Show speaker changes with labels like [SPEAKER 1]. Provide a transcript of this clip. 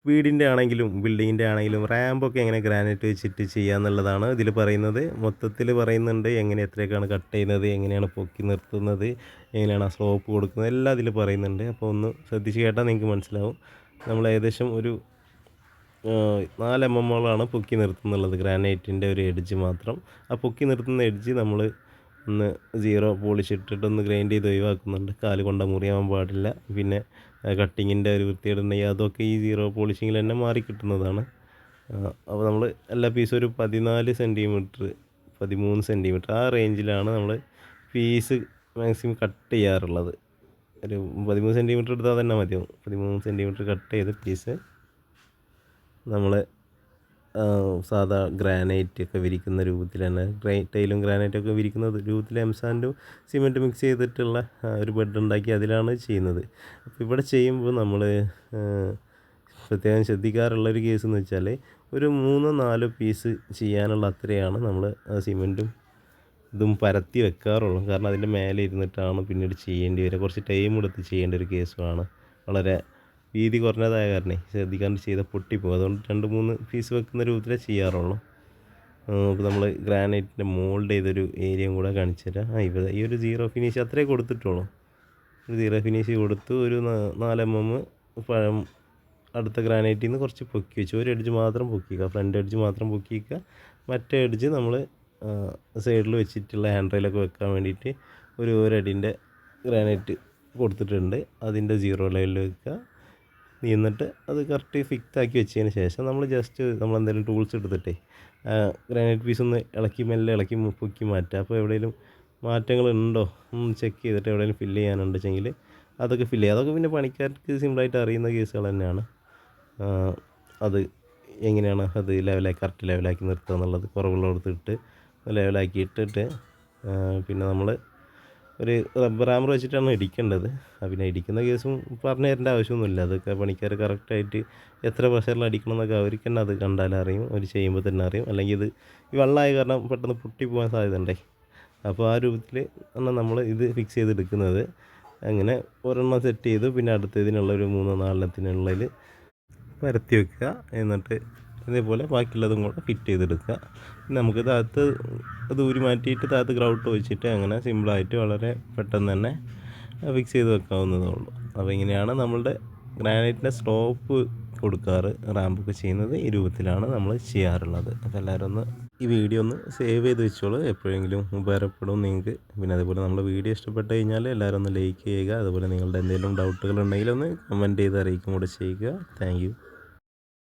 [SPEAKER 1] വീടിൻ്റെ ആണെങ്കിലും ബിൽഡിങ്ങിൻ്റെ ആണെങ്കിലും റാമ്പൊക്കെ എങ്ങനെ ഗ്രാനൈറ്റ് വെച്ചിട്ട് ചെയ്യാന്നുള്ളതാണ് ഇതിൽ പറയുന്നത്. മൊത്തത്തിൽ പറയുന്നുണ്ട് എങ്ങനെ എത്രയൊക്കെയാണ് കട്ട് ചെയ്യുന്നത്, എങ്ങനെയാണ് പൊക്കി നിർത്തുന്നത്, എങ്ങനെയാണ് ആ സ്ലോപ്പ് കൊടുക്കുന്നത് എല്ലാം ഇതിൽ പറയുന്നുണ്ട്. അപ്പോൾ ഒന്ന് ശ്രദ്ധിച്ച് കേട്ടാൽ നിങ്ങൾക്ക് മനസ്സിലാവും. നമ്മൾ ഏകദേശം ഒരു 4 mmോളാണ് പൊക്കി നിർത്തുന്നുള്ളത് ഗ്രാനൈറ്റിൻ്റെ ഒരു എഡ്ജ് മാത്രം. ആ പൊക്കി നിർത്തുന്ന എഡ്ജ് നമ്മൾ ഒന്ന് സീറോ പോളിഷ് ഇട്ടിട്ടൊന്ന് ഗ്രൈൻഡ് ചെയ്ത് ഒഴിവാക്കുന്നുണ്ട്. കാല് കൊണ്ട് മുറിയാൻ പാടില്ല. പിന്നെ കട്ടിങ്ങിൻ്റെ ഒരു വൃത്തികേടുണ്ടെങ്കിൽ അതൊക്കെ ഈ സീറോ പോളിഷിങ്ങിൽ തന്നെ മാറി കിട്ടുന്നതാണ്. അപ്പോൾ നമ്മൾ എല്ലാ പീസും ഒരു 14 സെൻറ്റിമീറ്റർ 13 സെൻറ്റിമീറ്റർ ആ റേഞ്ചിലാണ് നമ്മൾ പീസ് മാക്സിമം കട്ട് ചെയ്യാറുള്ളത്. ഒരു 13 സെൻറ്റിമീറ്റർ എടുത്താൽ തന്നെ മതിയാവും. 13 സെൻറ്റിമീറ്റർ കട്ട് ചെയ്ത് പീസ് നമ്മൾ സാധാ ഗ്രാനൈറ്റ് ഒക്കെ വിരിക്കുന്ന രൂപത്തിൽ തന്നെ ടൈലും ഗ്രാനൈറ്റൊക്കെ വിരിക്കുന്ന രൂപത്തിൽ എംസാൻഡും സിമെൻറ്റ് മിക്സ് ചെയ്തിട്ടുള്ള ഒരു ബെഡ് ഉണ്ടാക്കി അതിലാണ് ചെയ്യുന്നത്. അപ്പോൾ ഇവിടെ ചെയ്യുമ്പോൾ നമ്മൾ പ്രത്യേകം ശ്രദ്ധിക്കാറുള്ളൊരു കേസ് എന്ന് വെച്ചാൽ ഒരു 3-4 പീസ് ചെയ്യാനുള്ള അത്രയാണ് നമ്മൾ സിമെൻറ്റും ഇതും പരത്തി വെക്കാറുള്ളൂ. കാരണം അതിൻ്റെ മേലെ ഇരുന്നിട്ടാണ് പിന്നീട് ചെയ്യേണ്ടി വരിക. കുറച്ച് ടൈം എടുത്ത് ചെയ്യേണ്ട ഒരു കേസുമാണ്. വളരെ വീതി കുറഞ്ഞതായ കാരണേ ശ്രദ്ധിക്കാണ്ട് ചെയ്താൽ പൊട്ടിപ്പോകും. അതുകൊണ്ട് 2-3 പീസ് വെക്കുന്ന രൂപത്തിലേ ചെയ്യാറുള്ളൂ. അപ്പോൾ നമ്മൾ ഗ്രാനൈറ്റിൻ്റെ മോൾഡ് ചെയ്തൊരു ഏരിയയും കൂടെ കാണിച്ചു തരാം. ഇവിടെ ഈ ഒരു സീറോ ഫിനിഷ് അത്രേ കൊടുത്തിട്ടുള്ളൂ. ഒരു സീറോ ഫിനിഷ് കൊടുത്ത് ഒരു 4 mm പഴം അടുത്ത ഗ്രാനൈറ്റിൽ നിന്ന് കുറച്ച് പൊക്കി വെച്ചു. ഒരു എഡ്ജ് മാത്രം പൊക്കിക്കുക, ഫ്രണ്ട് എഡ്ജ് മാത്രം പൊക്കിക്കുക. മറ്റേ എഡ്ജ് നമ്മൾ സൈഡിൽ വെച്ചിട്ടുള്ള ഹാൻഡ് റെയിലൊക്കെ വെക്കാൻ വേണ്ടിയിട്ട് ഒരു അടിൻ്റെ ഗ്രാനൈറ്റ് കൊടുത്തിട്ടുണ്ട്. അതിൻ്റെ സീറോ ലെവലിൽ വെക്കുക. എന്നിട്ട് അത് കറക്റ്റ് ഫിക്സ് ആക്കി വെച്ചതിന് ശേഷം നമ്മൾ ജസ്റ്റ് നമ്മളെന്തെങ്കിലും ടൂൾസ് എടുത്തിട്ടേ ഗ്രാനൈറ്റ് പീസ് ഒന്ന് മെല്ലെ ഇളക്കി പൊക്കി മാറ്റുക. അപ്പോൾ എവിടെയെങ്കിലും മാറ്റങ്ങളുണ്ടോ ചെക്ക് ചെയ്തിട്ട് എവിടെയെങ്കിലും ഫില്ല് ചെയ്യാനുണ്ടെങ്കിൽ അതൊക്കെ ഫില്ല് ചെയ്യുക. അതൊക്കെ പിന്നെ പണിക്കാർക്ക് സിമ്പിളായിട്ട് അറിയുന്ന കേസുകൾ തന്നെയാണ്. അത് എങ്ങനെയാണ് അത് കറക്റ്റ് ലെവലാക്കി നിർത്തുക എന്നുള്ളത് കുറവുള്ളടത്തിട്ട് ലെവലാക്കി ഇട്ടിട്ട് പിന്നെ നമ്മൾ ഒരു റബ്ബർ ഹാമർ വെച്ചിട്ടാണ് ഇടിക്കേണ്ടത്. പിന്നെ ഇടിക്കുന്ന കേസും പറഞ്ഞു തരേണ്ട ആവശ്യമൊന്നുമില്ല. അതൊക്കെ പണിക്കാർ കറക്റ്റായിട്ട് എത്ര പ്രഷറിൽ അടിക്കണം എന്നൊക്കെ അവർക്ക് തന്നെ അത് കണ്ടാലറിയും. അവർ ചെയ്യുമ്പോൾ തന്നെ അറിയും. അല്ലെങ്കിൽ ഇത് ഈ വെള്ളമായ കാരണം പെട്ടെന്ന് പൊട്ടിപ്പോകാൻ സാധ്യത ഉണ്ടേ. അപ്പോൾ ആ രൂപത്തിൽ ആണ് നമ്മൾ ഇത് ഫിക്സ് ചെയ്തെടുക്കുന്നത്. അങ്ങനെ ഒരെണ്ണം സെറ്റ് ചെയ്തു. പിന്നെ അടുത്തതിനുള്ള ഒരു 3-4 പരത്തി വെക്കുക. എന്നിട്ട് ഇതേപോലെ ബാക്കിയുള്ളതും കൂടെ ഫിറ്റ് ചെയ്തെടുക്കുക. നമുക്ക് താഴത്ത് അത് ഊരി മാറ്റിയിട്ട് താഴത്ത് ഗ്രൗട്ട് വെച്ചിട്ട് അങ്ങനെ സിമ്പിളായിട്ട് വളരെ പെട്ടെന്ന് തന്നെ ഫിക്സ് ചെയ്ത് വെക്കാവുന്നതേ ഉള്ളൂ. അപ്പോൾ ഇങ്ങനെയാണ് നമ്മളുടെ ഗ്രാനൈറ്റിൻ്റെ സ്ലോപ്പ് കൊടുക്കാറ്. റാമ്പൊക്കെ ചെയ്യുന്നത് ഈ രൂപത്തിലാണ് നമ്മൾ ചെയ്യാറുള്ളത്. അപ്പോൾ എല്ലാവരും ഒന്ന് ഈ വീഡിയോ ഒന്ന് സേവ് ചെയ്ത് വെച്ചോളൂ. എപ്പോഴെങ്കിലും ഉപകാരപ്പെടും നിങ്ങൾക്ക്. പിന്നെ അതുപോലെ നമ്മുടെ വീഡിയോ ഇഷ്ടപ്പെട്ട് കഴിഞ്ഞാൽ എല്ലാവരും ഒന്ന് ലൈക്ക് ചെയ്യുക. അതുപോലെ നിങ്ങളുടെ എന്തെങ്കിലും ഡൗട്ടുകൾ ഉണ്ടെങ്കിൽ ഒന്ന് കമൻറ്റ് ചെയ്ത് അറിയിക്കും കൂടെ ചെയ്യുക. Thank you.